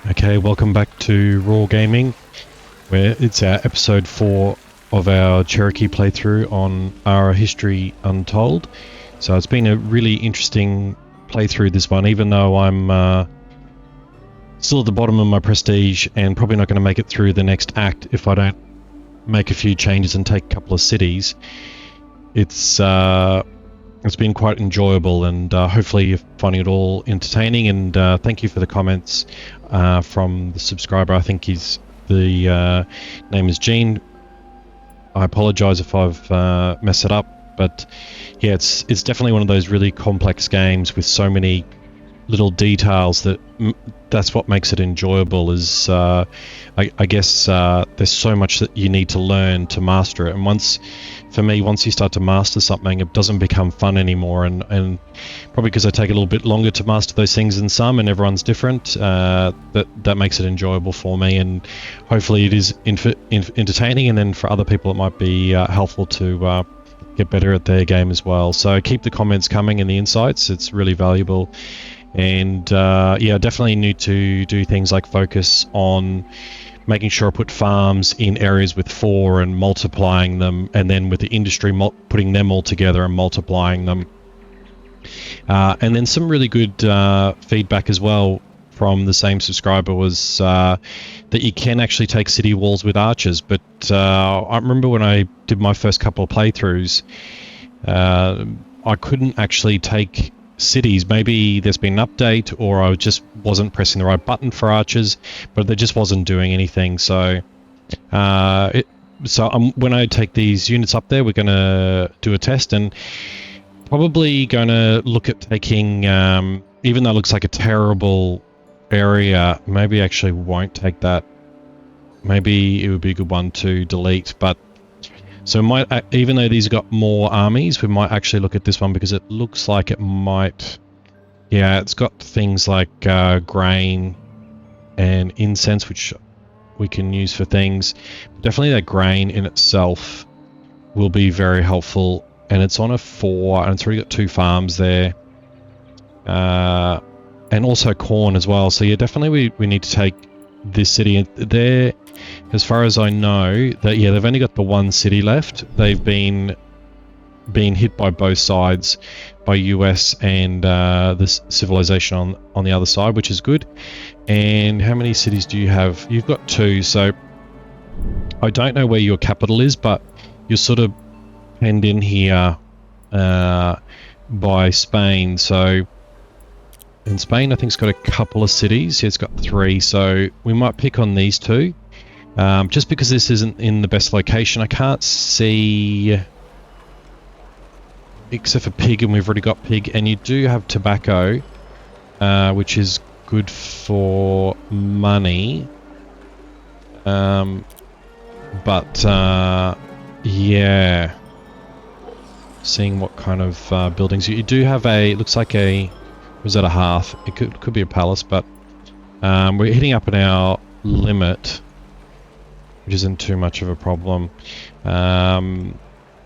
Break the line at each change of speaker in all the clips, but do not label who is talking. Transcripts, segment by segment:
Okay, welcome back to Raw Gaming, where it's our episode 4 of our Cherokee playthrough on our history Untold. So it's been a really interesting playthrough, this one, even though I'm still at the bottom of my prestige and probably not going to make it through the next act if I don't make a few changes and take a couple of cities. It's been quite enjoyable, and hopefully you're finding it all entertaining, and thank you for the comments from the subscriber. I think the name is Gene. I apologize if I've messed it up, but yeah, it's definitely one of those really complex games with so many little details that's what makes it enjoyable. Is I guess there's so much that you need to learn to master it, and once you start to master something, it doesn't become fun anymore, and probably because I take a little bit longer to master those things than some, and everyone's different, that makes it enjoyable for me, and hopefully it is entertaining, and then for other people it might be helpful to get better at their game as well. So keep the comments coming and the insights, it's really valuable. And yeah, definitely need to do things like focus on making sure I put farms in areas with 4 and multiplying them, and then with the industry putting them all together and multiplying them. And then some really good feedback as well from the same subscriber was that you can actually take city walls with archers, but I remember when I did my first couple of playthroughs, I couldn't actually take cities. Maybe there's been an update, or I just wasn't pressing the right button for archers, but it just wasn't doing anything. So when I take these units up there, we're going to do a test, and probably going to look at taking, even though it looks like a terrible area, maybe actually won't take that. Maybe it would be a good one to delete, but so might, even though these have got more armies, we might actually look at this one because it looks like it might, yeah, it's got things like grain and incense, which we can use for things. Definitely that grain in itself will be very helpful, and it's on a 4, and it's already got 2 farms there, and also corn as well. So yeah, definitely we need to take this city there. As far as I know, that yeah, they've only got the 1 city left. They've been hit by both sides, by US and this civilization on the other side, which is good. And how many cities do you have? You've got 2. So I don't know where your capital is, but you're sort of penned in here by Spain. So in Spain, I think it's got a couple of cities. Yeah, it's got 3. So we might pick on these 2. Just because this isn't in the best location, I can't see, except for pig, and we've already got pig, and you do have tobacco, which is good for money, but yeah, seeing what kind of buildings you do have. It looks like was that a hearth? It could be a palace, but we're hitting up in our limit, which isn't too much of a problem. And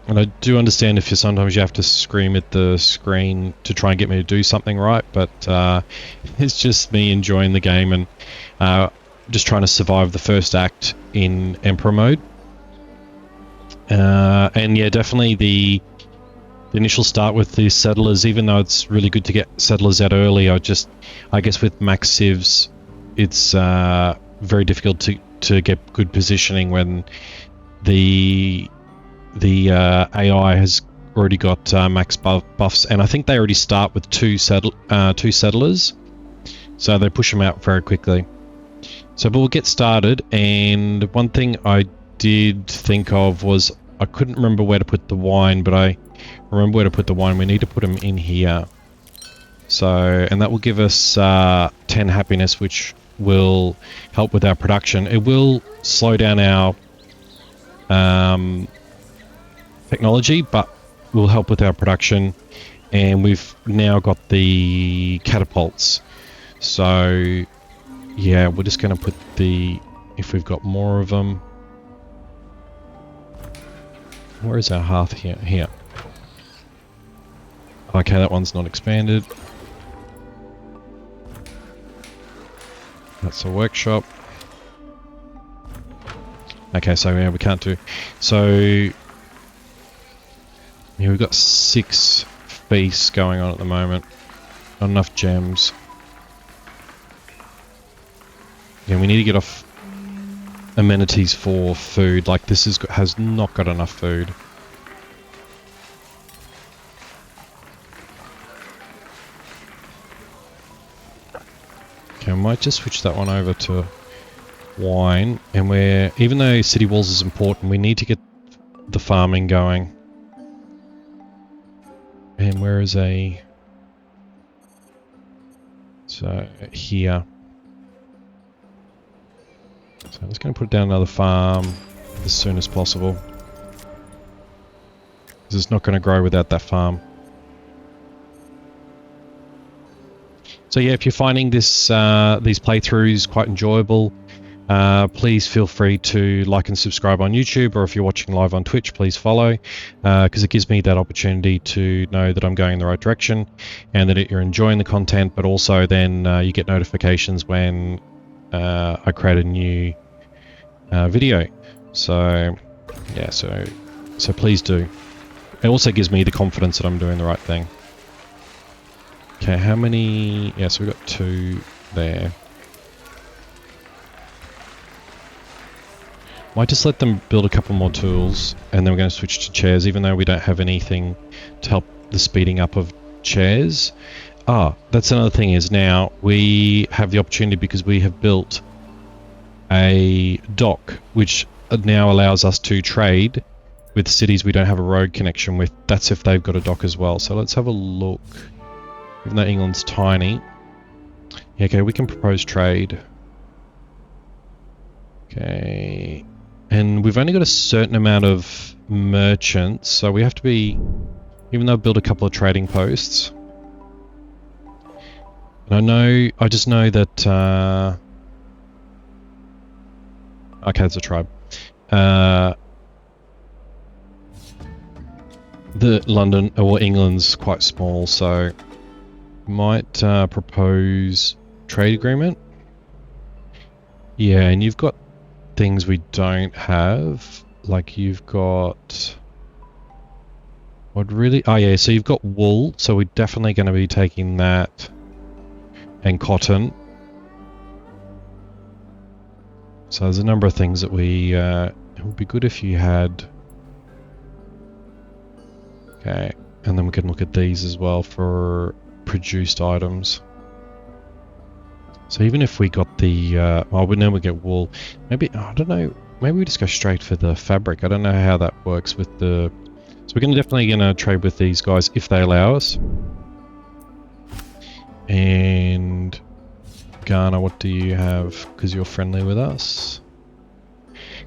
I do understand if sometimes you have to scream at the screen to try and get me to do something right, but it's just me enjoying the game and just trying to survive the first act in Emperor mode. And yeah, definitely the initial start with the settlers, even though it's really good to get settlers out early, I guess with max civs, it's very difficult to get good positioning when the AI has already got max buffs, and I think they already start with 2 settlers, so they push them out very quickly. So but we'll get started, and one thing I did think of was I couldn't remember where to put the wine, but I remember where to put the wine. We need to put them in here, so, and that will give us 10 happiness, which will help with our production. It will slow down our technology, but will help with our production. And we've now got the catapults, so yeah, we're just going to put if we've got more of them. Where is our hearth? Here. Okay, that one's not expanded. That's a workshop. Okay, so yeah, we can't do... So... Yeah, we've got 6 feasts going on at the moment. Not enough gems. Yeah, we need to get off amenities for food. Like, this has not got enough food. Okay, I might just switch that one over to wine. And even though city walls is important, we need to get the farming going. And where is a... So, here. So I'm just going to put down another farm as soon as possible. Because it's not going to grow without that farm. So yeah, if you're finding this these playthroughs quite enjoyable, please feel free to like and subscribe on YouTube, or if you're watching live on Twitch, please follow, because it gives me that opportunity to know that I'm going in the right direction and that you're enjoying the content, but also then you get notifications when I create a new video. So yeah, so please do. It also gives me the confidence that I'm doing the right thing. Okay, how many... Yeah, so we've got 2 there. Might just let them build a couple more tools, and then we're going to switch to chairs, even though we don't have anything to help the speeding up of chairs. Ah, that's another thing, is now we have the opportunity, because we have built a dock, which now allows us to trade with cities we don't have a road connection with. That's if they've got a dock as well. So let's have a look. Even though England's tiny. Yeah, okay, we can propose trade. Okay. And we've only got a certain amount of merchants, so we have to be... Even though I've built a couple of trading posts. And I just know that... okay, it's a tribe. The London, or England's quite small, so... Might propose trade agreement. Yeah, and you've got things we don't have. Like you've got... What really... Oh yeah, so you've got wool, so we're definitely going to be taking that. And cotton. So there's a number of things that we... it would be good if you had... Okay, and then we can look at these as well for... produced items. So even if we got the well, we know we get wool, maybe I don't know, maybe we just go straight for the fabric. I don't know how that works with the... So we're definitely gonna trade with these guys if they allow us. And Ghana, what do you have? Because you're friendly with us.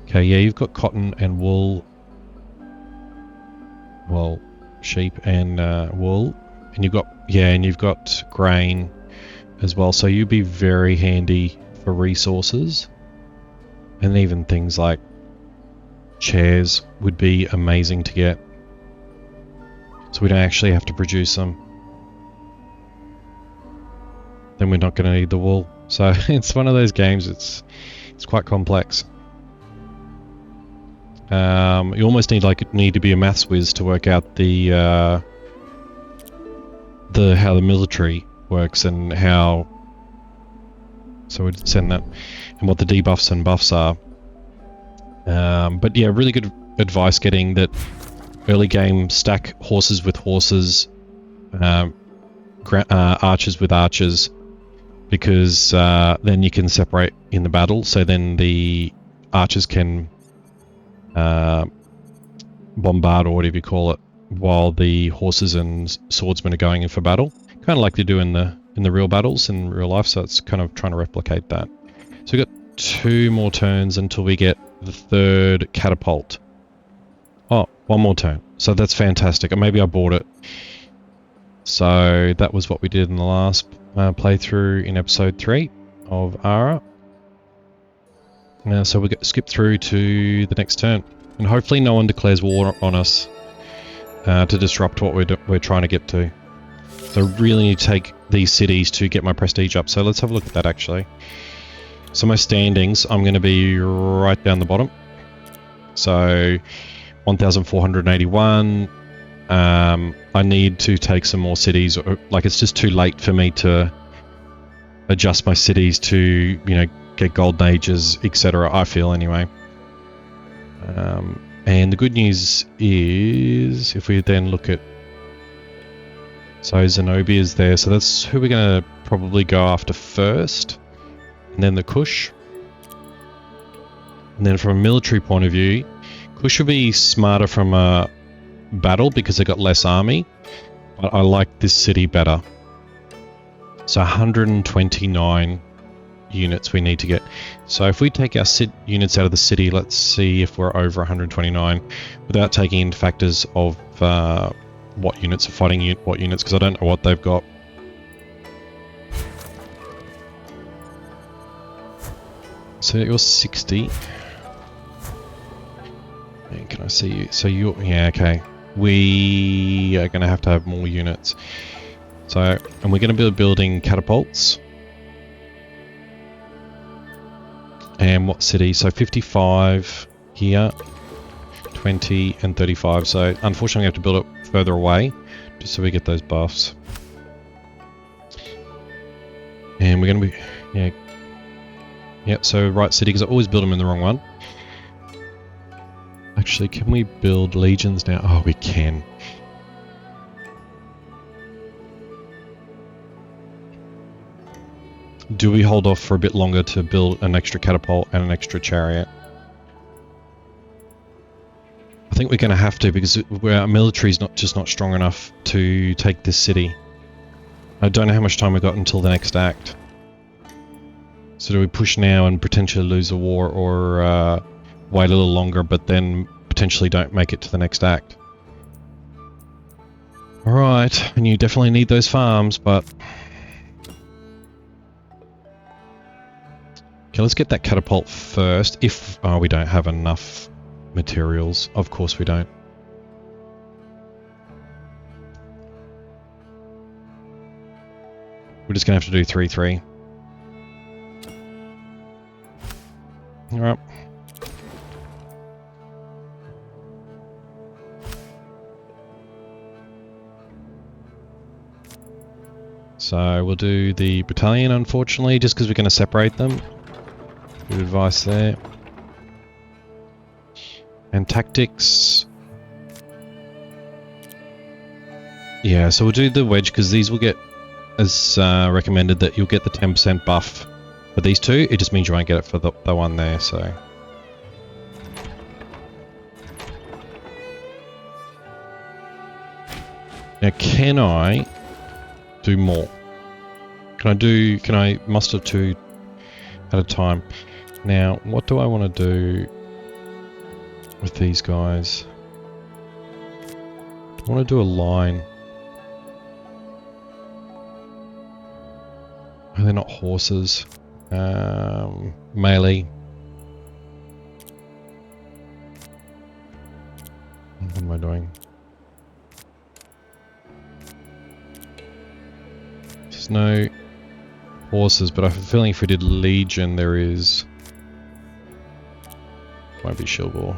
Okay, yeah, you've got cotton and wool. Well, sheep and wool. And you've got, yeah, and you've got grain as well. So you'd be very handy for resources. And even things like chairs would be amazing to get. So we don't actually have to produce them. Then we're not going to need the wool. So it's one of those games, it's quite complex. You almost need to be a maths whiz to work out how the military works and how... So we'd send that, and what the debuffs and buffs are. But yeah, really good advice getting that early game stack horses with horses, archers with archers, because then you can separate in the battle, so then the archers can bombard, or whatever you call it, while the horses and swordsmen are going in for battle, kind of like they do in the real battles in real life. So it's kind of trying to replicate that. So we've got 2 more turns until we get the 3rd catapult. Oh, 1 more turn. So that's fantastic. Or maybe I bought it. So that was what we did in the last playthrough in episode 3 of Ara. So we skip through to the next turn, and hopefully no one declares war on us. To disrupt what we're trying to get to. So I really need to take these cities to get my prestige up. So let's have a look at that actually. So my standings, I'm going to be right down the bottom. So 1,481. I need to take some more cities. Like, it's just too late for me to adjust my cities to, you know, get golden ages, etc. I feel anyway. And the good news is, if we then look at, so Zenobia is there, so that's who we're going to probably go after first, and then the Kush. And then from a military point of view, Kush would be smarter from a battle because they got less army, but I like this city better. So 129 units we need to get. So if we take our units out of the city, let's see if we're over 129 without taking into factors of what units are fighting what units, because I don't know what they've got. So you're 60. And can I see you? So you're, yeah, okay. We are going to have more units. So, and we're going to be building catapults. And what city? So 55 here, 20 and 35. So unfortunately we have to build it further away just so we get those buffs. And we're going to be, yeah. Yep, so right city, because I always build them in the wrong one. Actually, can we build legions now? Oh, we can. Do we hold off for a bit longer to build an extra catapult and an extra chariot? I think we're going to have to, because our military is not strong enough to take this city. I don't know how much time we've got until the next act. So do we push now and potentially lose a war, or wait a little longer but then potentially don't make it to the next act? Alright, and you definitely need those farms, but... Okay, let's get that catapult first. If we don't have enough materials. Of course we don't. We're just going to have to do 3-3. Alright. So we'll do the battalion, unfortunately, just because we're going to separate them. Good advice there. And tactics. Yeah, so we'll do the wedge because these will get, as recommended, that you'll get the 10% buff for these two. It just means you won't get it for the one there, so. Now, can I do more? Can I muster two at a time? Now, what do I want to do with these guys? I want to do a line. Oh, they're not horses. Melee. What am I doing? There's no horses, but I have a feeling if we did Legion, there is. Won't be Shilbor.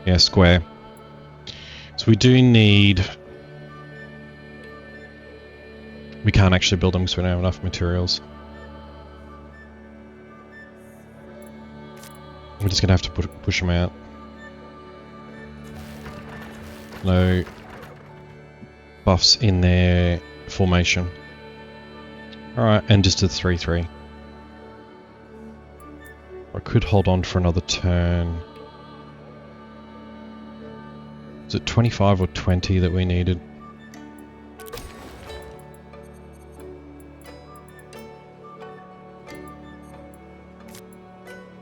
Yeah, square. So we do need. We can't actually build them because we don't have enough materials. We're just gonna have to push them out. No buffs in their formation. Alright, and just a 3-3. I could hold on for another turn. Is it 25 or 20 that we needed?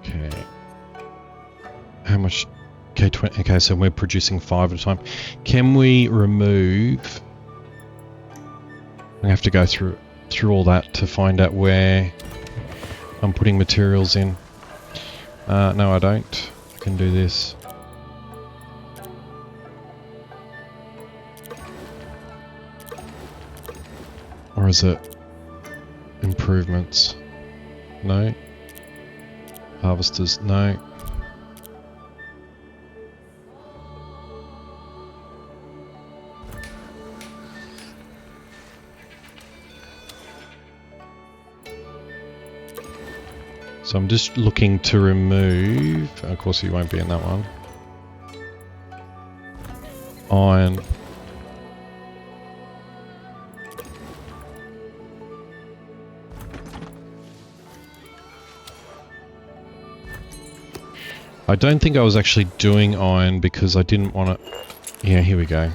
Okay. How much? Okay, 20. Okay, so we're producing 5 at a time. Can we remove? I have to go through all that to find out where I'm putting materials in. No, I don't. I can do this. Or is it improvements? No. Harvesters, no. So I'm just looking to remove, of course you won't be in that one, iron. I don't think I was actually doing iron because I didn't want to... Yeah, here we go.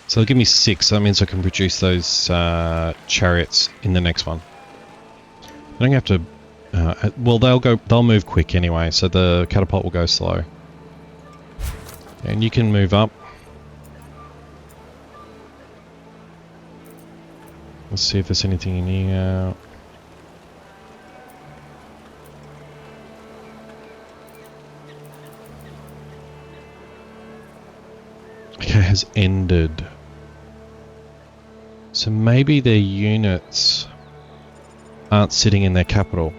So they'll give me 6, so that means I can produce those chariots in the next one. I don't have to... well, they'll move quick anyway, so the catapult will go slow. And you can move up. Let's see if there's anything in here. Okay, has ended. So maybe their units aren't sitting in their capital.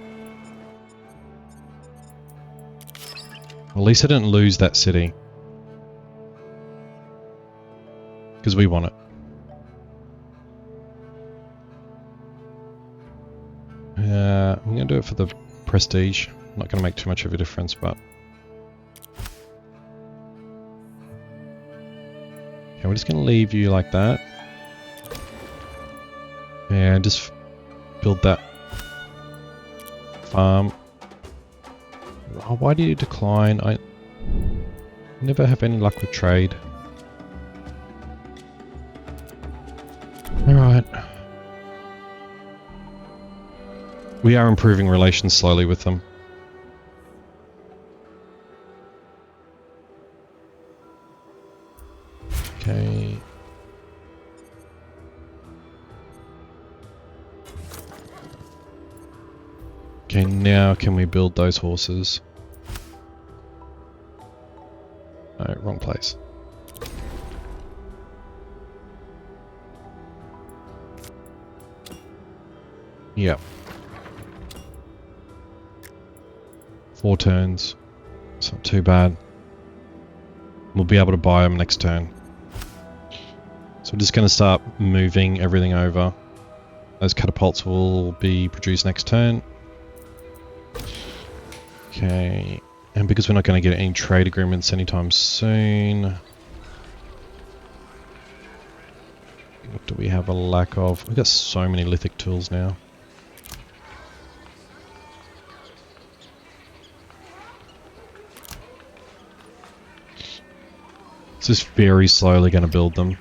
At least I didn't lose that city. Because we want it. I'm going to do it for the prestige. Not going to make too much of a difference, but... Okay, we're just going to leave you like that. And just build that farm. Oh, why do you decline? I never have any luck with trade. Alright. We are improving relations slowly with them. Okay. Okay, now can we build those horses? No, wrong place. Yep. 4 turns. It's not too bad. We'll be able to buy them next turn. So we're just going to start moving everything over. Those catapults will be produced next turn. Okay. And because we're not going to get any trade agreements anytime soon... What do we have a lack of? We've got so many lithic tools now. It's just very slowly going to build them.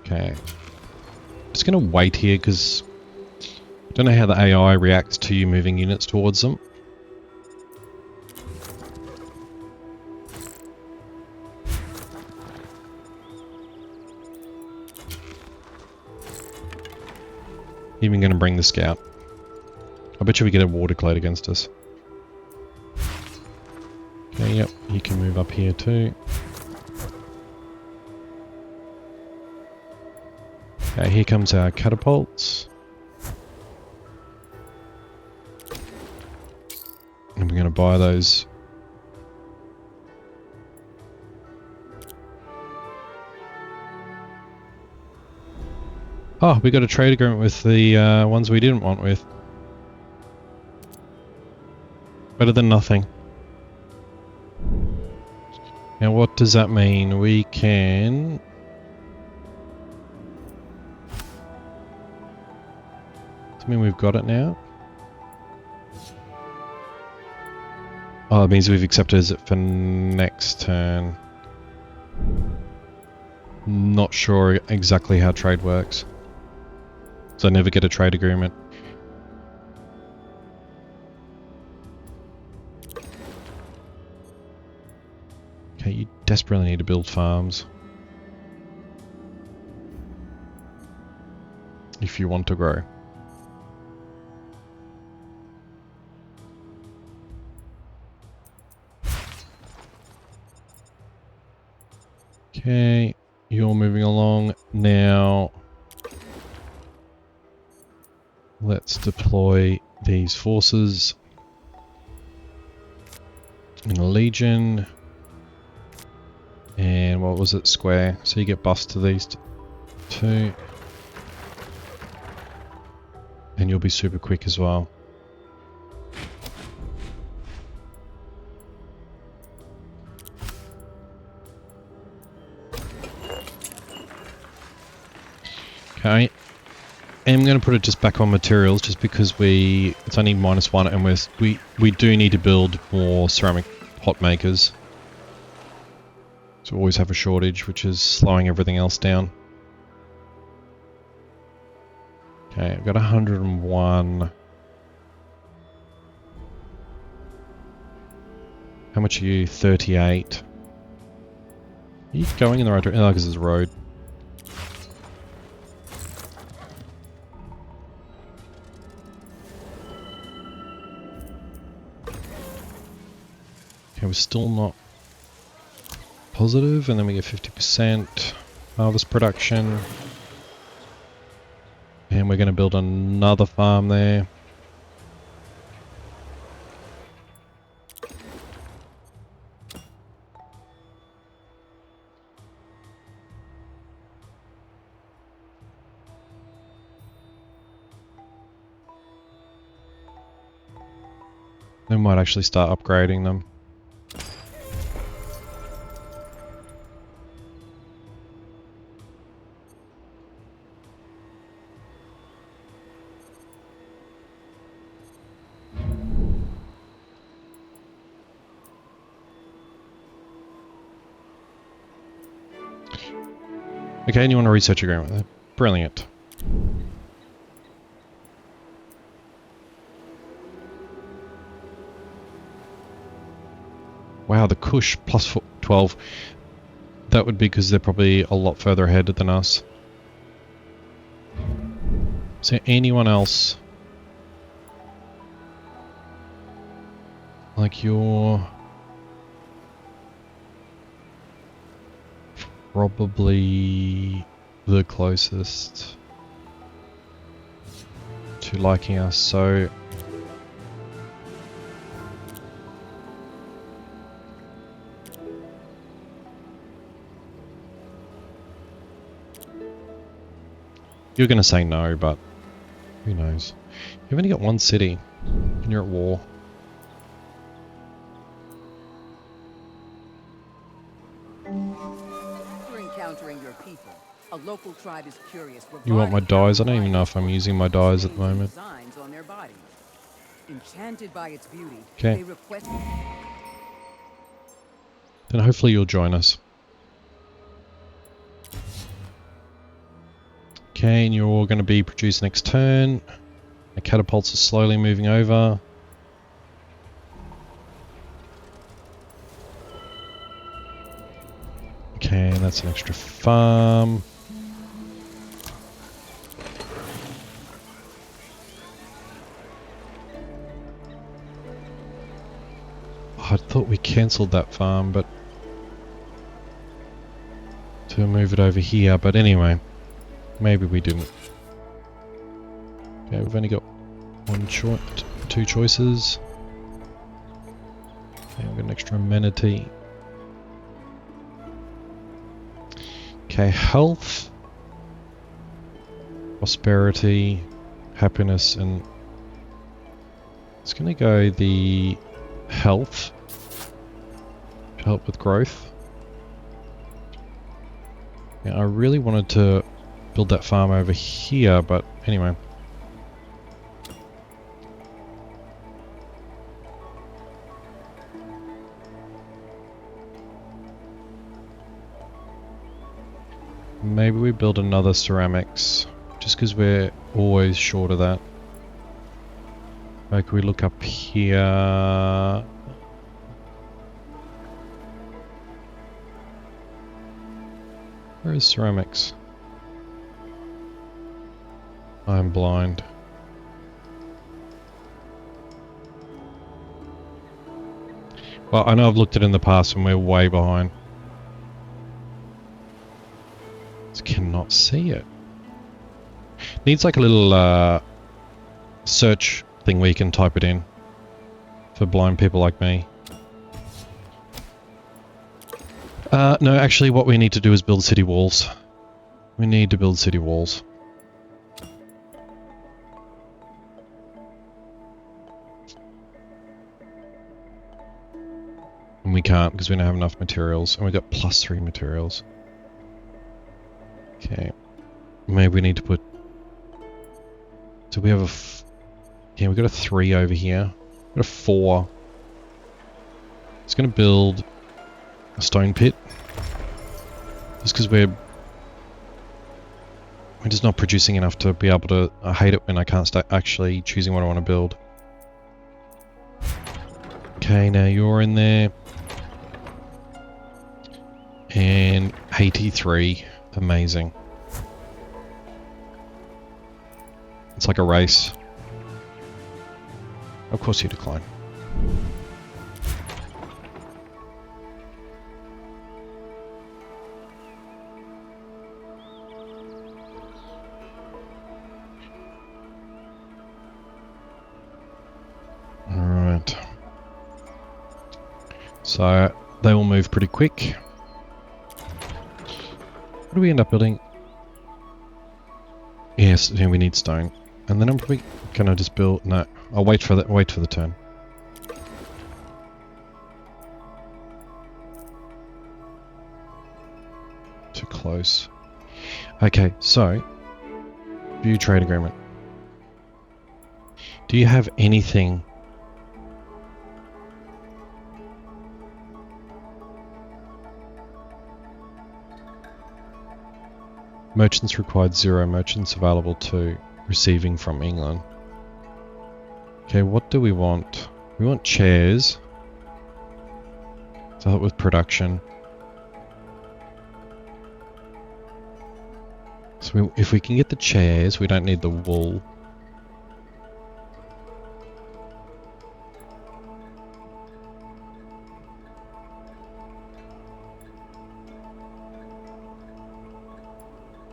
Okay. Just going to wait here because I don't know how the AI reacts to you moving units towards them. Even going to bring the scout. I bet you we get a water clade against us. Okay, yep, you can move up here too. Okay, here comes our catapults. And we're going to buy those. Oh, we got a trade agreement with the ones we didn't want with. Better than nothing. Now what does that mean? We can... Does that mean we've got it now? Oh, it means we've accepted it for next turn. Not sure exactly how trade works. So I never get a trade agreement. Okay, you desperately need to build farms. If you want to grow. Okay, you're moving along now. Let's deploy these forces in a legion. And what was it? Square. So you get buffs to these two. And you'll be super quick as well. Okay. I'm going to put it just back on materials just because it's only -1 and we do need to build more ceramic pot makers. So we always have a shortage, which is slowing everything else down. Okay, I've got 101. How much are you? 38. Are you going in the right direction? Oh, because it's a road. Okay, we're still not positive, and then we get 50% harvest production. And we're going to build another farm there. We might actually start upgrading them. Okay, and you want a research agreement there. Brilliant. Wow, the Kush plus 12. That would be because they're probably a lot further ahead than us. Is there anyone else? Like you're probably the closest to liking us, so you're going to say no, but who knows. You've only got one city and you're at war.
After encountering your people, a local tribe is curious.
You want my dyes? I don't even know if I'm using my dyes at the moment.
On their bodies. Enchanted by its beauty,
okay.
They request.
Then hopefully you'll join us. Okay, and you're all going to be produced next turn. The catapults are slowly moving over. Okay, and that's an extra farm. I thought we cancelled that farm, but to move it over here, but anyway, maybe we didn't. Okay, we've only got two choices. Okay, we've got an extra amenity. Okay, health, prosperity, happiness, and it's going to go the health to help with growth. Yeah, I really wanted to build that farm over here, but anyway. Maybe we build another ceramics, just because we're always short of that. Like we look up here. Where is ceramics? I'm blind. Well, I know I've looked at it in the past and we're way behind. cannot see it. Needs like a little search thing where you can type it in for blind people like me. No, actually what we need to do is build city walls. We need to build city walls. And we can't because we don't have enough materials. And we've got +3 materials. Okay. Maybe we need to put... So we have a... Yeah, we've got a 3 over here. We've got a 4. It's going to build a stone pit. Just because we're just not producing enough to be able to... I hate it when I can't start actually choosing what I want to build. Okay, now you're in there. And 83. Amazing. It's like a race. Of course you decline. Alright. So, they will move pretty quick. What do we end up building? Yes, yeah, we need stone. And then I'm probably gonna just build... No, I'll wait for the turn. Too close. Okay, so... View trade agreement. Do you have anything... Merchants required 0, merchants available 2, receiving from England. Okay, what do we want? We want chairs. Start with production. So if we can get the chairs, we don't need the wool.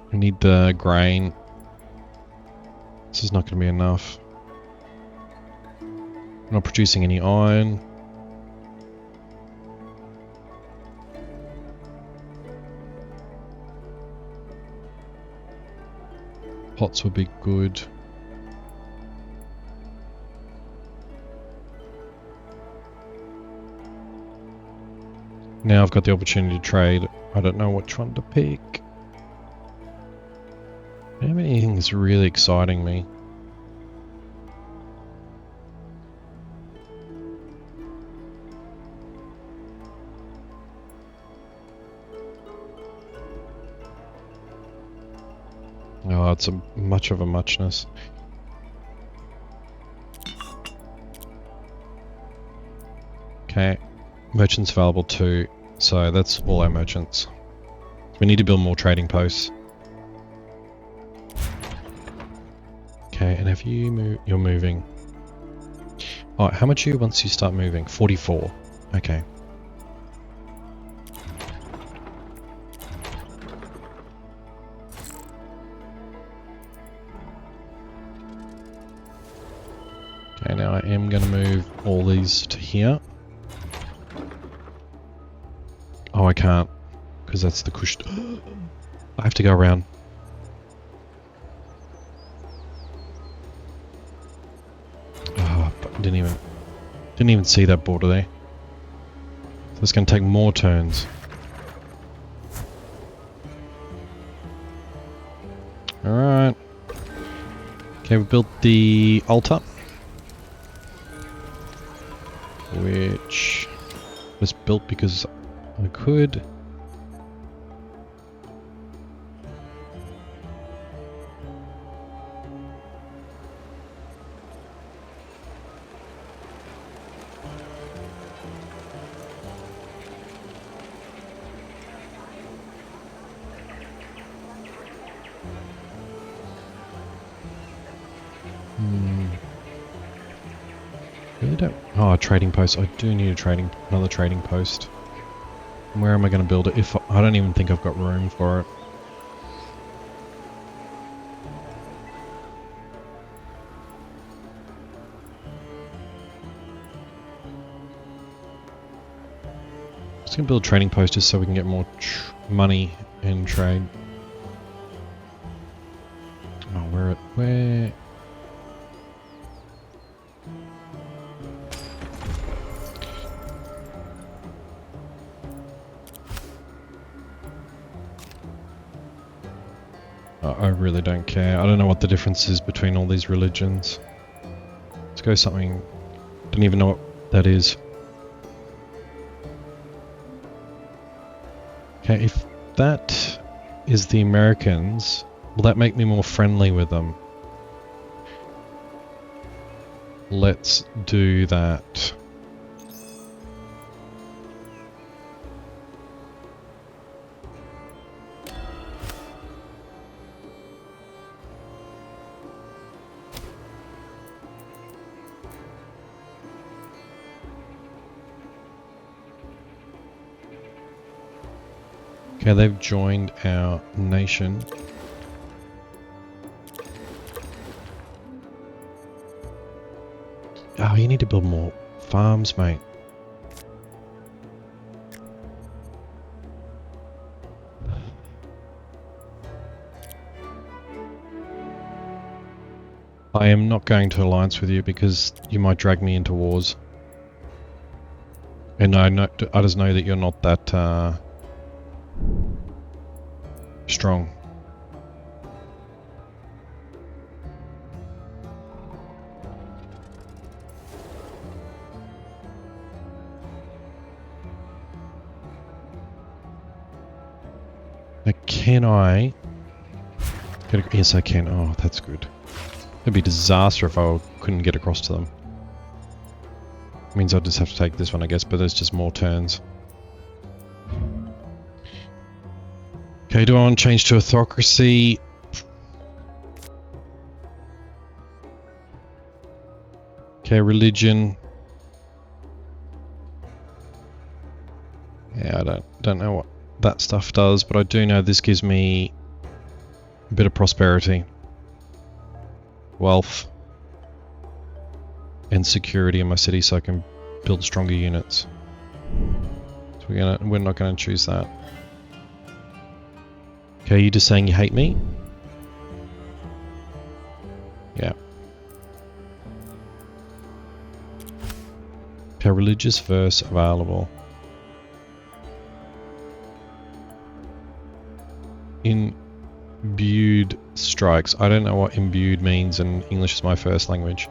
We need the grain. This is not going to be enough. We're not producing any iron. Pots would be good. Now I've got the opportunity to trade. I don't know which one to pick. I don't have anything that's really exciting me. Oh, it's a much of a muchness. Okay, merchants available 2, so that's all our merchants. We need to build more trading posts. Okay, and have you moved? You're moving. Oh, how much are you once you start moving? 44. Okay. Okay, now I am going to move all these to here. Oh, I can't, because that's the kush. I have to go around. Oh, but didn't even see that border there. So it's going to take more turns. Alright. Okay, we built the altar, which was built because I could. Really don't. Oh, a trading post. I do need another trading post. And where am I going to build it? If I don't even think I've got room for it. Just gonna build trading posts just so we can get more money in trade. Oh, where? I really don't care. I don't know what the difference is between all these religions. Let's go something... Don't even know what that is. Okay, if that is the Americans, will that make me more friendly with them? Let's do that. Okay, they've joined our nation. Oh, you need to build more farms, mate. I am not going to alliance with you because you might drag me into wars. And I just know that you're not that strong. Now, can I get yes, I can. Oh, that's good. It'd be a disaster if I couldn't get across to them. Means I'll just have to take this one, I guess, but there's just more turns. Okay, do I want to change to autocracy? Okay, religion. Yeah, I don't know what that stuff does, but I do know this gives me a bit of prosperity, wealth, and security in my city, so I can build stronger units. So we're not gonna choose that. Okay, you just saying you hate me? Yeah. Okay, religious verse available. Imbued strikes. I don't know what imbued means, and English is my first language.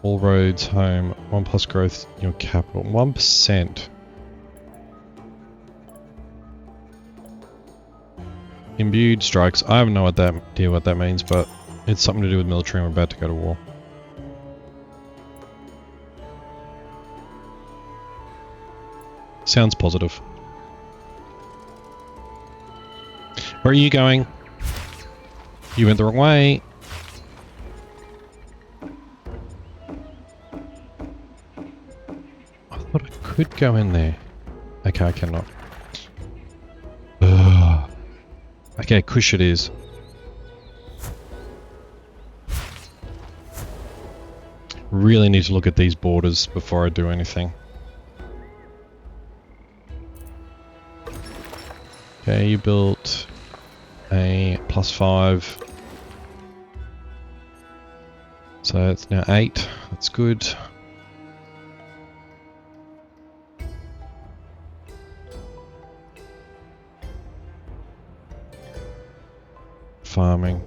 All roads home. 1+ growth in your capital. 1%. Imbued strikes. I have no idea what that means, but it's something to do with military and we're about to go to war. Sounds positive. Where are you going? You went the wrong way. I thought I could go in there. Okay, I cannot. Ugh. Okay, Kush it is. Really need to look at these borders before I do anything. Okay, you built a +5. So it's now 8. That's good. Farming.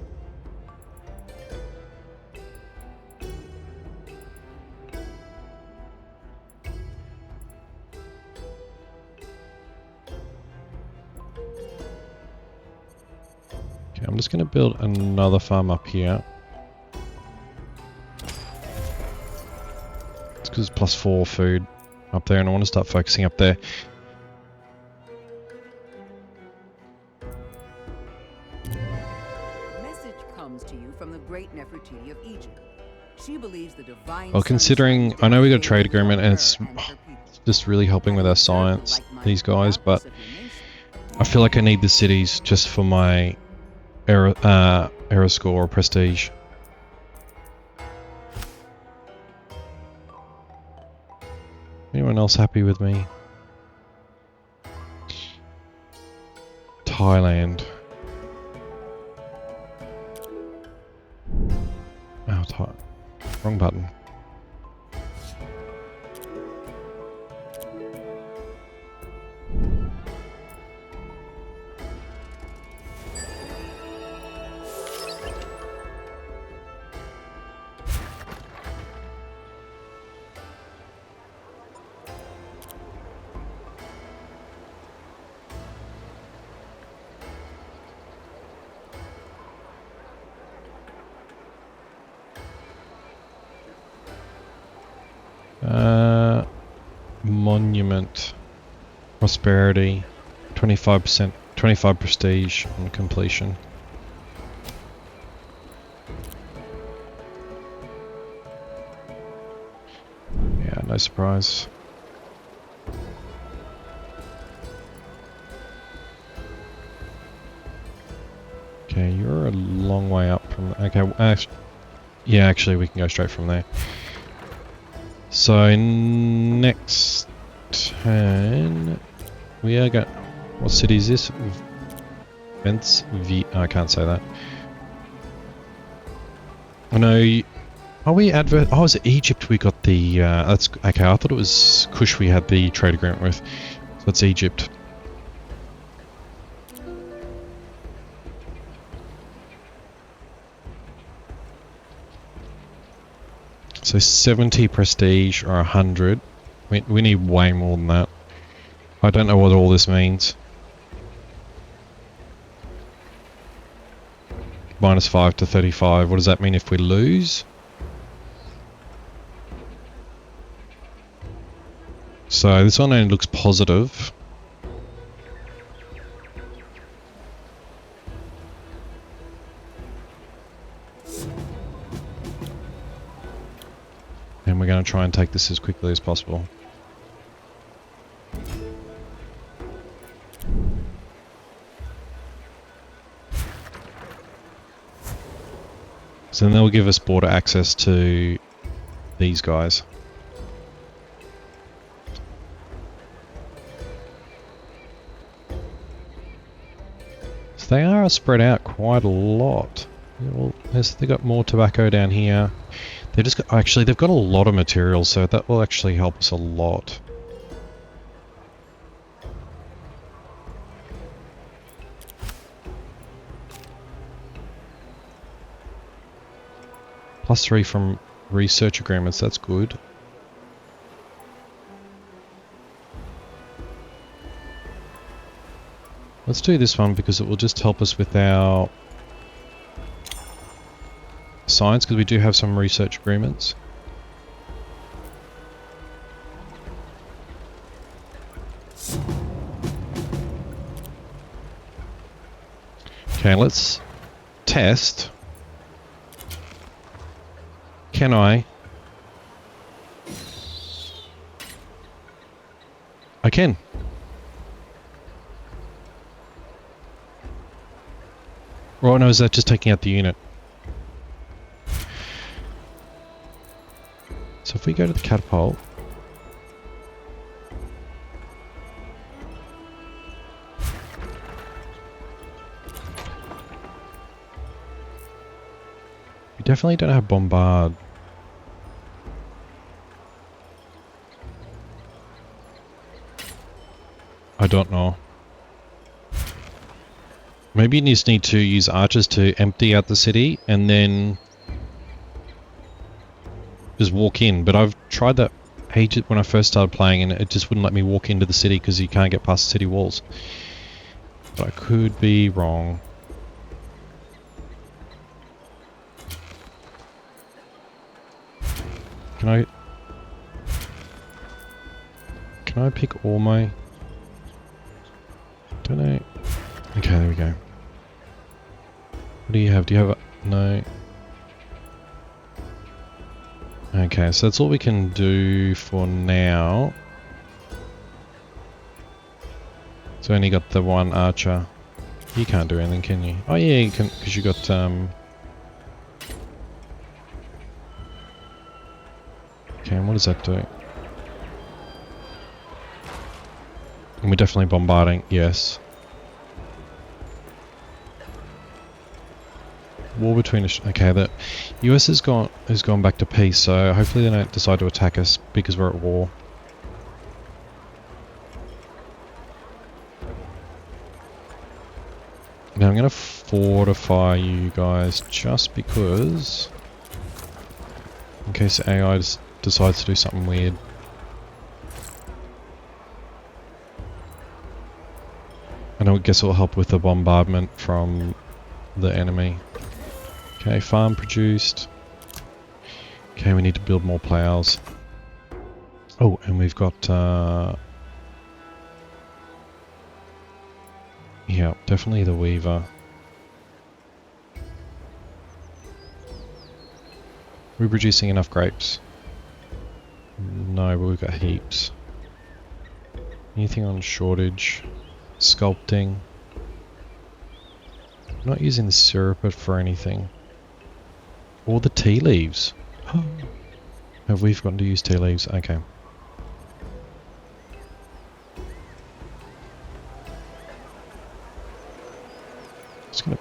Okay, I'm just going to build another farm up here. It's because it's +4 food up there and I want to start focusing up there.
To you from the great Nefertiti of Egypt. She believes the divine.
Well, considering I know we got a trade agreement and it's just really helping with our science, these guys, but I feel like I need the cities just for my era score or prestige. Anyone else happy with me? Thailand. Oh, wrong button. Monument. Prosperity. 25%. 25 prestige on completion. Yeah, no surprise. Okay, you're a long way up from... Okay, actually we can go straight from there. So next turn, we are going... What city is this? I can't say that. I know... Oh, is it Egypt we got the... that's... Okay, I thought it was Kush we had the trade agreement with. So it's Egypt. So 70 prestige or 100. We need way more than that. I don't know what all this means. -5 to 35. What does that mean if we lose? So this one only looks positive. And we're going to try and take this as quickly as possible. So then they'll give us border access to these guys. So they are spread out quite a lot. Well, they've got more tobacco down here. Actually, they've got a lot of material, so that will actually help us a lot. +3 from research agreements, that's good. Let's do this one because it will just help us with our science, because we do have some research agreements. Okay, let's test. Can I? I can. Or no, is that just taking out the unit? So if we go to the catapult, we definitely don't have bombard. I don't know. Maybe you just need to use archers to empty out the city and then just walk in. But I've tried that when I first started playing and it just wouldn't let me walk into the city because you can't get past the city walls. But I could be wrong. Can I pick all my... Don't know. Okay, there we go. What do you have? Do you have a... No. Okay, so that's all we can do for now. So only got the one archer. You can't do anything, can you? Oh yeah, you can, because you got Okay, and what does that do? And we're definitely bombarding, yes. War between us. Okay, the US has gone back to peace, so hopefully they don't decide to attack us because we're at war. Now I'm going to fortify you guys just because, in case the AI decides to do something weird. And I guess it will help with the bombardment from the enemy. Okay, farm produced. Okay, we need to build more plows. Oh, and we've got yeah, definitely the weaver. We're producing enough grapes. No, but we've got heaps. Anything on shortage? Sculpting. Not using the syrup for anything. Or the tea leaves. Have we forgotten to use tea leaves? Okay. Just gonna...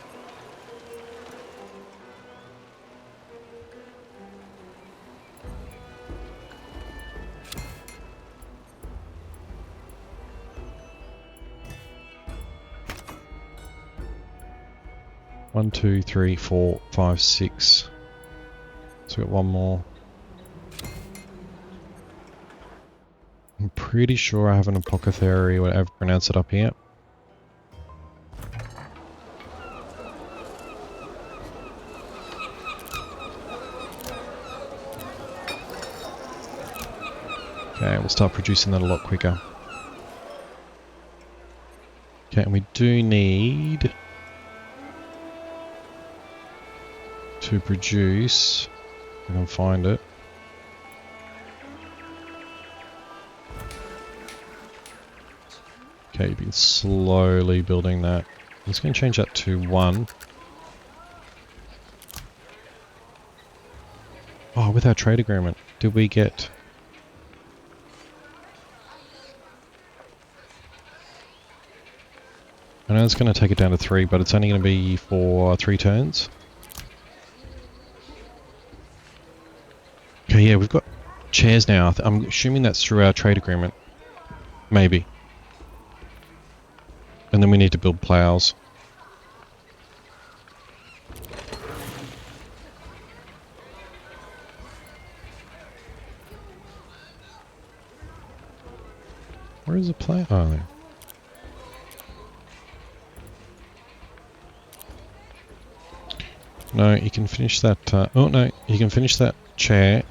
One, two, three, four, five, six. So we got one more. I'm pretty sure I have an apothecary, whatever pronounce it up here. Okay, we'll start producing that a lot quicker. Okay, and we do need to produce, if I can find it. Okay, you've been slowly building that. I'm just going to change that to 1. Oh, with our trade agreement, did we get... I know it's going to take it down to 3, but it's only going to be for 3 turns. Okay, yeah, we've got chairs now. I'm assuming that's through our trade agreement. Maybe. And then we need to build plows. Where is the plow? Oh, there. No, you can finish that. Oh no, you can finish that chair.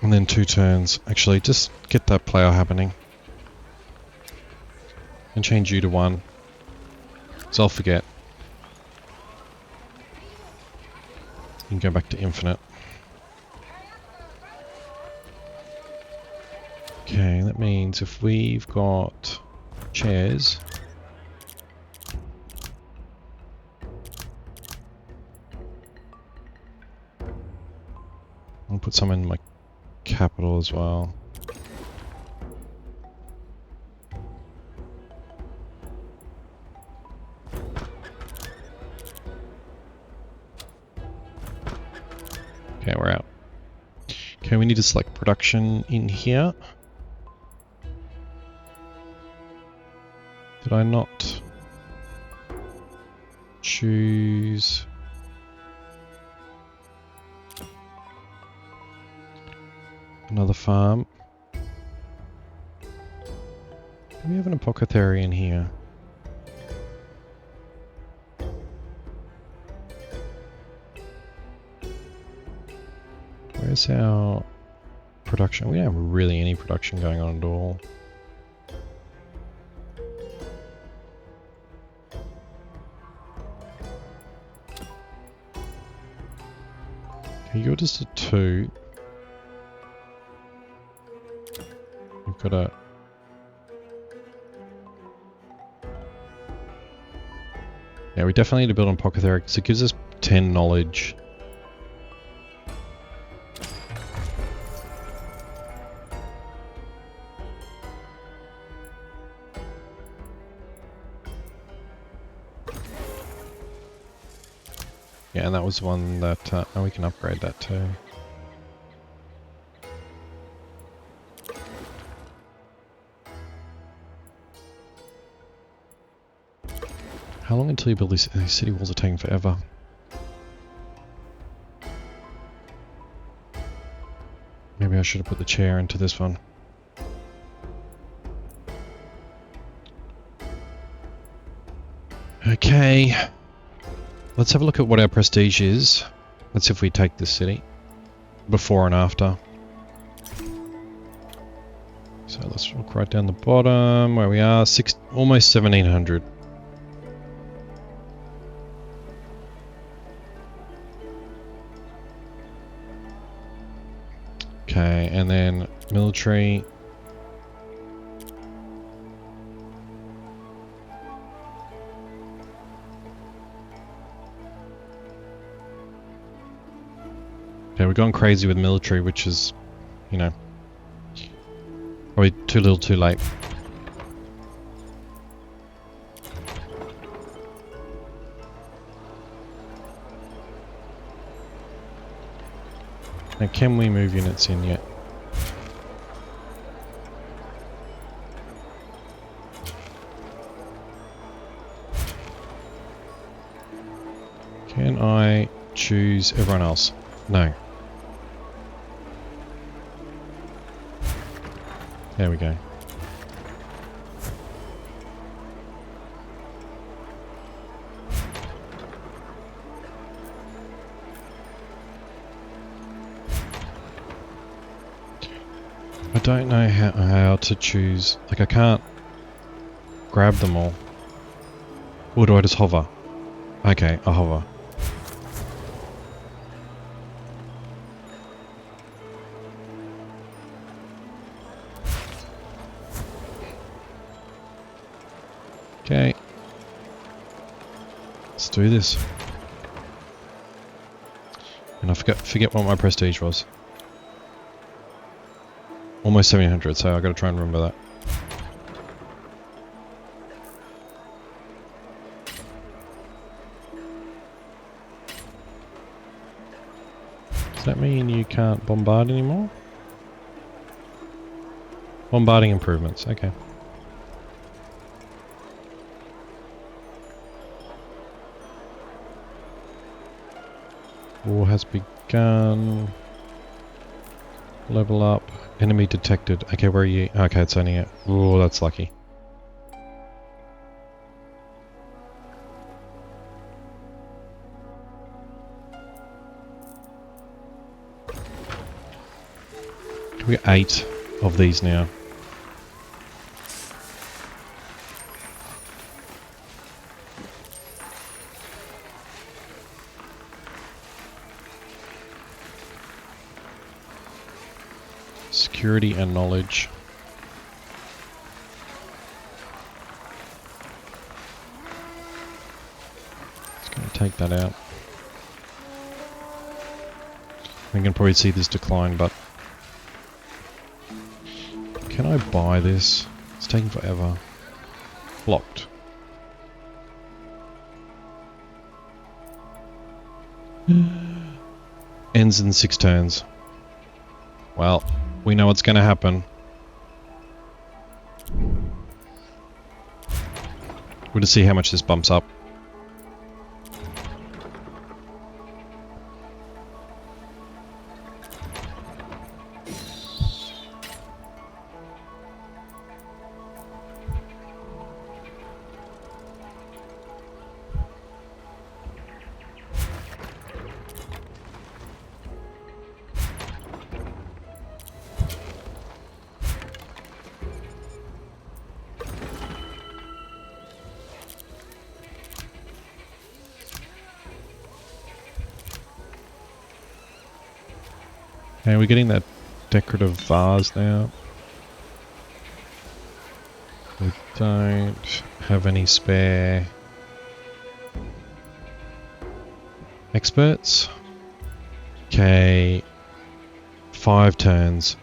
And then 2 turns. Actually, just get that plow happening. And change you to 1. So I'll forget. You can go back to infinite. Okay, that means if we've got chairs... I'll put some in my capital as well. Okay, we're out. Okay, we need to select production in here. Did I not choose... Another farm. Do we have an apothecary in here? Where's our production? We don't have really any production going on at all. Okay, you're just a 2. You've got a... Yeah, we definitely need to build an apothecary because it gives us 10 knowledge. Yeah, and that was the one that... oh, we can upgrade that too. How long until you build these city walls are taking forever? Maybe I should have put the chair into this one. Okay. Let's have a look at what our prestige is. Let's see if we take this city. Before and after. So let's look right down the bottom where we are. Almost 1700. Okay, and then military. Okay, we're going crazy with military, which is, you know, probably too little too late. Now, can we move units in yet? Can I choose everyone else? No. There we go. I don't know how to choose. Like, I can't grab them all. Or do I just hover? Okay, I hover. Okay. Let's do this. And I forget what my prestige was. Almost 1700, so I've got to try and remember that. Does that mean you can't bombard anymore? Bombarding improvements, okay. War has begun. Level up. Enemy detected. Okay, where are you? Okay, it's only it. Oh, that's lucky. We got 8 of these now. Security and knowledge. Just going to take that out. We can probably see this decline, but can I buy this? It's taking forever. Blocked. Ends in 6 turns. Well, we know what's going to happen. We'll just see how much this bumps up. Okay, we're getting that decorative vase now. We don't have any spare experts. Okay, 5 turns.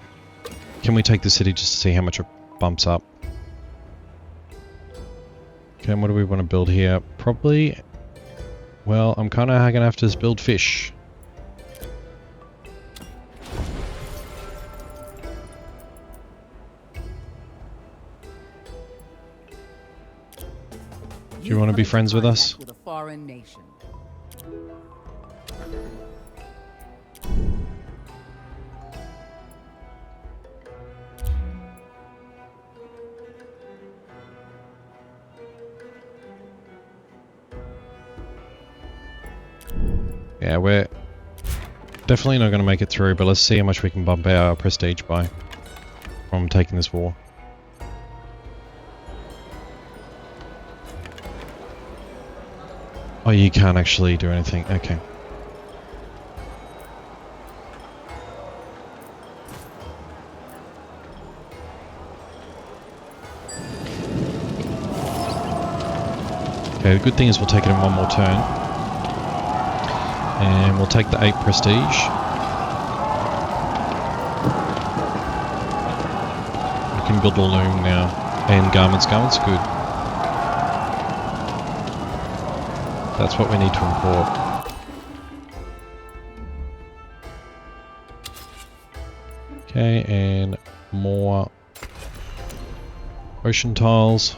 Can we take the city just to see how much it bumps up? Okay, and what do we want to build here? Probably Well, I'm kind of gonna have to build fish. Do you want to be friends with us?
With a foreign nation.
Yeah, we're definitely not going to make it through, but let's see how much we can bump our prestige by from taking this war. Oh, you can't actually do anything. Okay. Okay, the good thing is we'll take it in one more turn. And we'll take the 8 prestige. We can build a loom now. And garments. Garments, good. That's what we need to import. Okay, and more ocean tiles.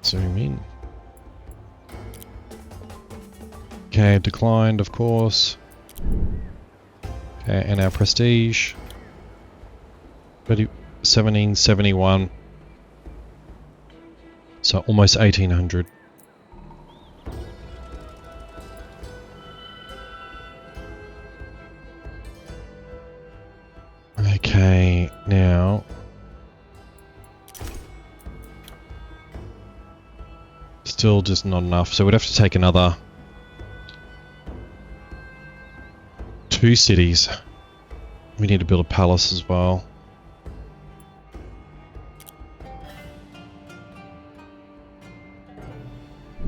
Zoom in. Okay, declined, of course. Okay, and our prestige. 1771. So almost 1800. Okay, now still just not enough, so we'd have to take another 2 cities. We need to build a palace as well.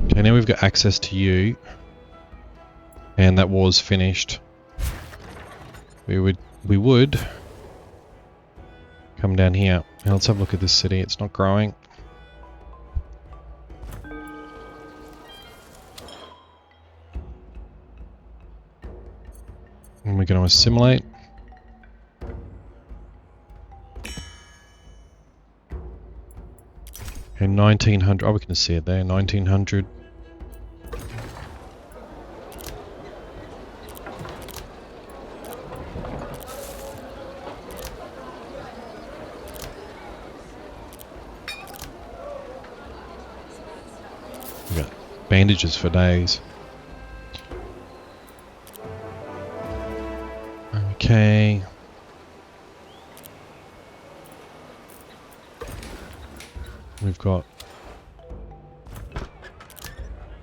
Okay, now we've got access to you, and that war's finished. We would come down here. Now let's have a look at this city. It's not growing. And we're going to assimilate. And 1900. Oh, we can see it there. 1900. We got bandages for days. Okay. We've got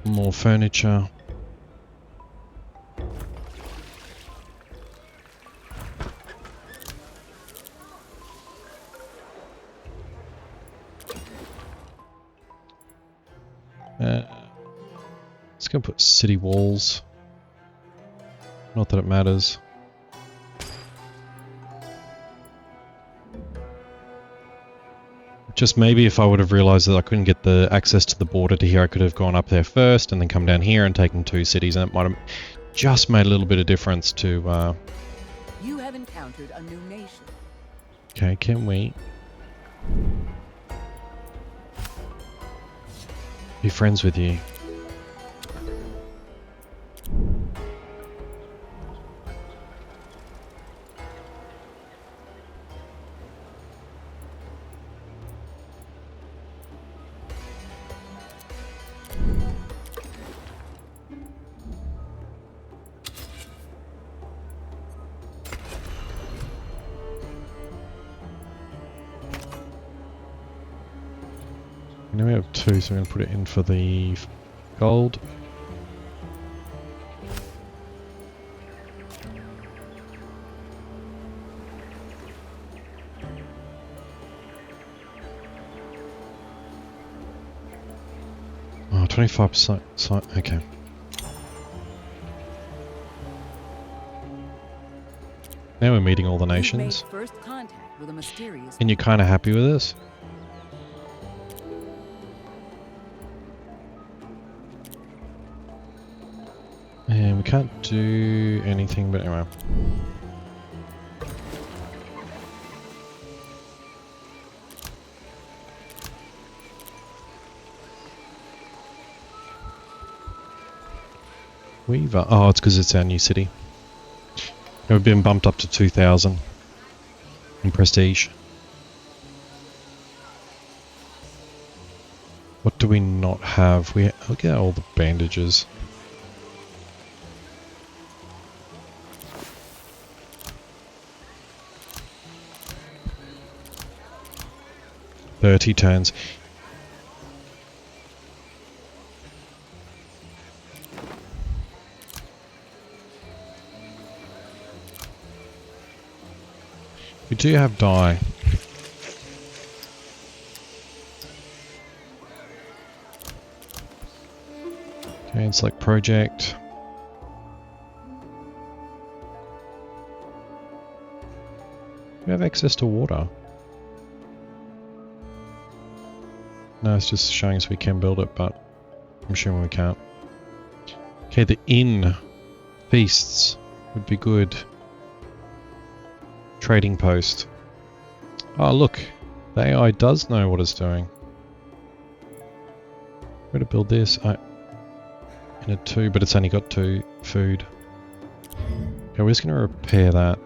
more furniture. Let's go put city walls. Not that it matters. Just maybe if I would have realized that I couldn't get the access to the border to here, I could have gone up there first and then come down here and taken 2 cities, and it might have just made a little bit of difference to...
You have encountered a new nation.
Okay, can we be friends with you? Now we have 2, so I'm going to put it in for the gold. Oh, 25%. Okay. Now we're meeting all the
You've made
nations.
first contact with a mysterious.
And you're kind of happy with this? And we can't do anything, but anyway. Weaver. Oh, it's because it's our new city. We've been bumped up to 2,000 in prestige. What do we not have? Look at all the bandages. $30 turns. We do have dye. Okay, and select project. We have access to water. No, it's just showing us we can build it, but I'm assuming we can't. Okay, the inn feasts would be good. Trading post. Oh look, the AI does know what it's doing. Where to build this? In a 2, but it's only got 2 food. Okay, we're just going to repair that.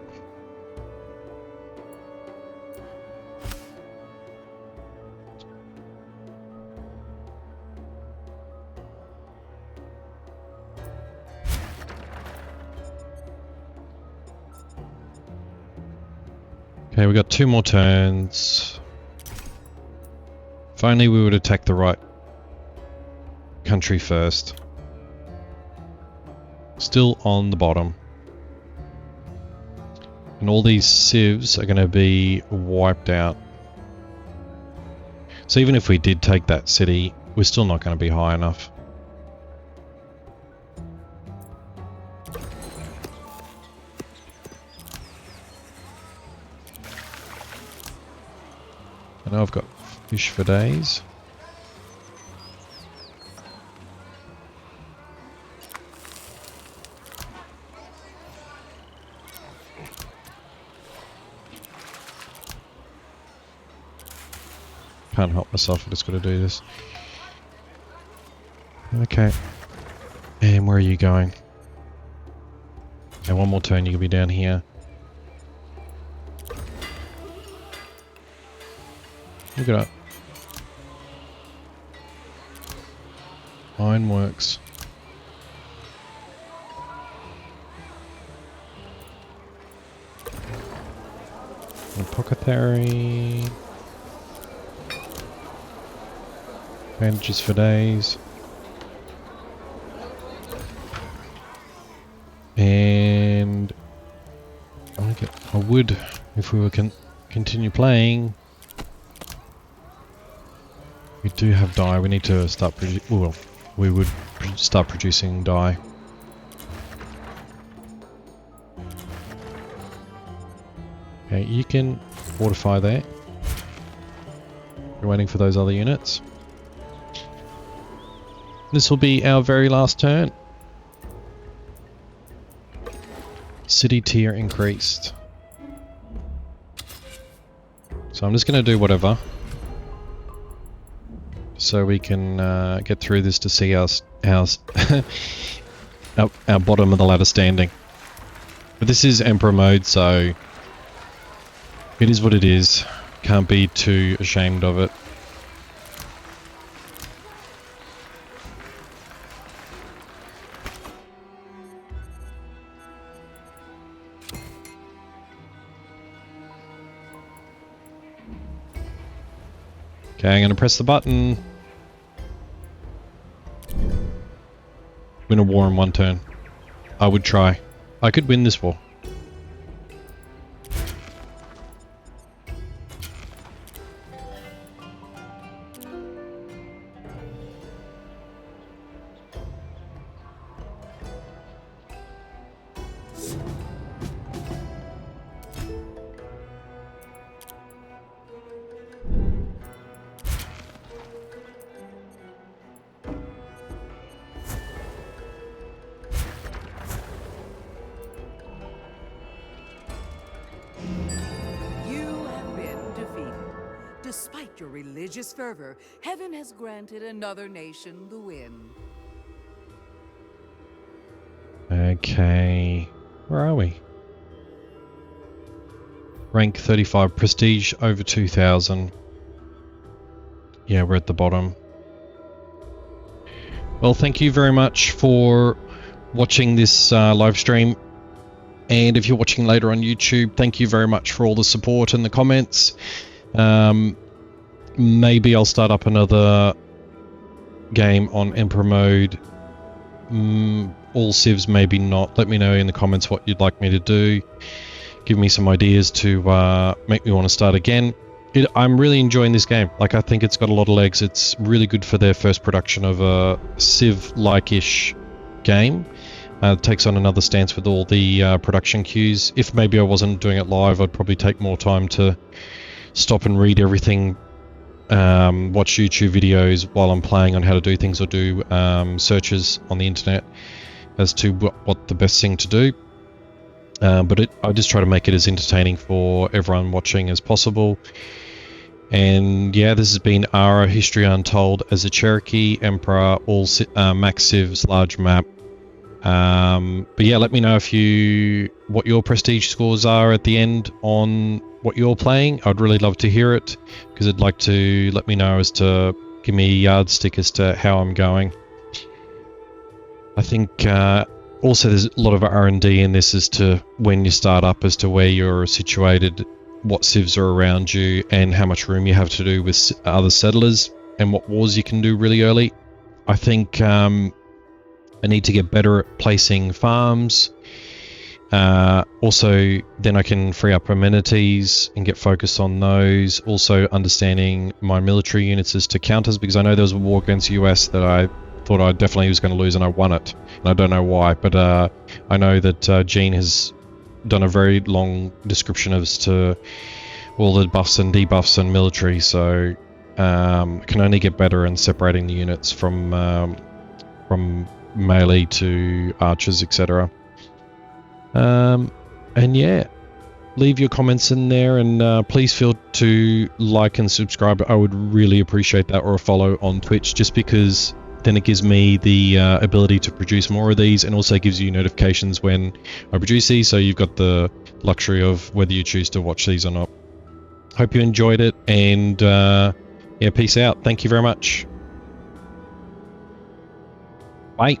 Okay, we got 2 more turns. If only we would attack the right country first. Still on the bottom. And all these civs are going to be wiped out. So even if we did take that city, we're still not going to be high enough. I know I've got fish for days. Can't help myself, I just got to do this. Okay. And where are you going? And one more turn, you can be down here. Look at that. Ironworks. Apothecary. Bandages for days. And I would, if we were continue playing. We do have dye. We need to start producing. Well, we would start producing dye. Okay, you can fortify there. We're waiting for those other units. This will be our very last turn. City tier increased. So I'm just going to do whatever. So we can get through this to see our bottom of the ladder standing. But this is Emperor mode, so it is what it is. Can't be too ashamed of it. Okay, I'm going to press the button. Win a war in 1 turn. I would try. I could win this war.
despite your religious fervor, heaven has granted another nation the win.
Okay, where are we? Rank 35, prestige over 2000. Yeah, we're at the bottom. Well, thank you very much for watching this live stream. And if you're watching later on YouTube, thank you very much for all the support and the comments. Maybe I'll start up another game on Emperor mode. All civs, maybe not. Let me know in the comments what you'd like me to do. Give me some ideas to make me want to start again. I'm really enjoying this game. Like, I think it's got a lot of legs. It's really good for their first production of a Civ-like-ish game. It takes on another stance with all the production queues. If maybe I wasn't doing it live, I'd probably take more time to stop and read everything, watch YouTube videos while I'm playing on how to do things, or do searches on the internet as to what the best thing to do. But I just try to make it as entertaining for everyone watching as possible. And yeah, this has been our History Untold as a Cherokee Emperor, all max civs, large map. But yeah, let me know what your prestige scores are at the end on what you're playing. I'd really love to hear it, because I'd like to let me know as to give me a yardstick as to how I'm going. I think also there's a lot of R&D in this as to when you start up, as to where you're situated, what civs are around you, and how much room you have to do with other settlers, and what wars you can do really early. I think I need to get better at placing farms. Also, then I can free up amenities and get focused on those. Also, understanding my military units as to counters, because I know there was a war against the US that I thought I definitely was going to lose, and I won it. And I don't know why, but I know that Gene has done a very long description as to all the buffs and debuffs and military, so I can only get better in separating the units from melee to archers, etc. And yeah, leave your comments in there, and please feel to like and subscribe. I would really appreciate that, or a follow on Twitch, just because then it gives me the ability to produce more of these, and also gives you notifications when I produce these, so you've got the luxury of whether you choose to watch these or not. Hope you enjoyed it, and yeah, peace out. Thank you very much. Bye.